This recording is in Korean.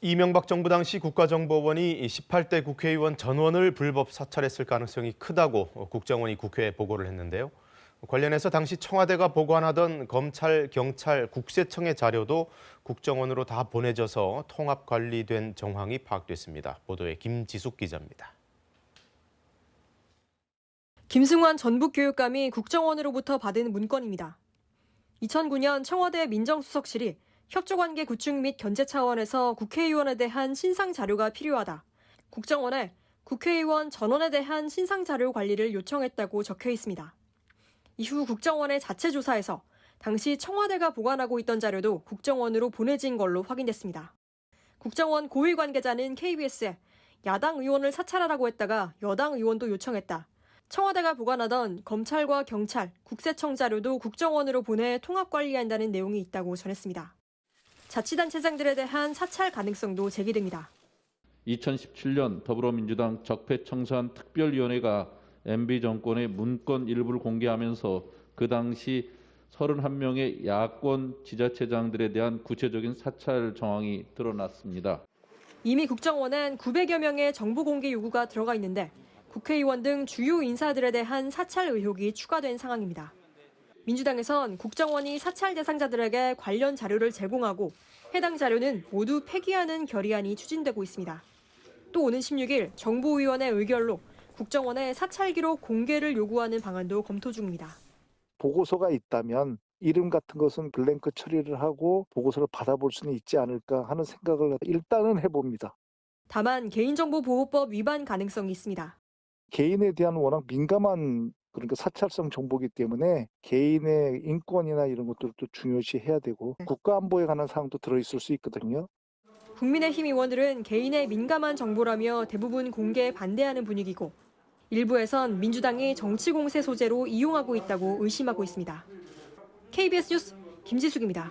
이명박 정부 당시 국가정보원이 18대 국회의원 전원을 불법 사찰했을 가능성이 크다고 국정원이 국회에 보고를 했는데요. 관련해서 당시 청와대가 보관하던 검찰, 경찰, 국세청의 자료도 국정원으로 다 보내져서 통합 관리된 정황이 파악됐습니다. 보도에 김지숙 기자입니다. 김승환 전북교육감이 국정원으로부터 받은 문건입니다. 2009년 청와대 민정수석실이 협조관계 구축 및 견제 차원에서 국회의원에 대한 신상 자료가 필요하다. 국정원에 국회의원 전원에 대한 신상 자료 관리를 요청했다고 적혀 있습니다. 이후 국정원의 자체 조사에서 당시 청와대가 보관하고 있던 자료도 국정원으로 보내진 걸로 확인됐습니다. 국정원 고위 관계자는 KBS에 야당 의원을 사찰하라고 했다가 여당 의원도 요청했다. 청와대가 보관하던 검찰과 경찰, 국세청 자료도 국정원으로 보내 통합 관리한다는 내용이 있다고 전했습니다. 자치단체장들에 대한 사찰 가능성도 제기됩니다. 2017년 더불어민주당 적폐청산 특별위원회가 MB 정권의 문건 일부를 공개하면서 그 당시 31명의 야권 지자체장들에 대한 구체적인 사찰 정황이 드러났습니다. 이미 국정원엔 900여 명의 정보 공개 요구가 들어가 있는데 국회의원 등 주요 인사들에 대한 사찰 의혹이 추가된 상황입니다. 민주당에선 국정원이 사찰 대상자들에게 관련 자료를 제공하고 해당 자료는 모두 폐기하는 결의안이 추진되고 있습니다. 또 오는 16일 정보위원회 의결로 국정원의 사찰 기록 공개를 요구하는 방안도 검토 중입니다. 보고서가 있다면 이름 같은 것은 블랭크 처리를 하고 보고서를 받아볼 수는 있지 않을까 하는 생각을 일단은 해봅니다. 다만 개인정보보호법 위반 가능성이 있습니다. 개인에 대한 워낙 민감한 그러니까 사찰성 정보이기 때문에 개인의 인권이나 이런 것들도 중요시해야 되고 국가안보에 관한 사항도 들어있을 수 있거든요. 국민의힘 의원들은 개인의 민감한 정보라며 대부분 공개에 반대하는 분위기고 일부에선 민주당이 정치 공세 소재로 이용하고 있다고 의심하고 있습니다. KBS 뉴스 김지숙입니다.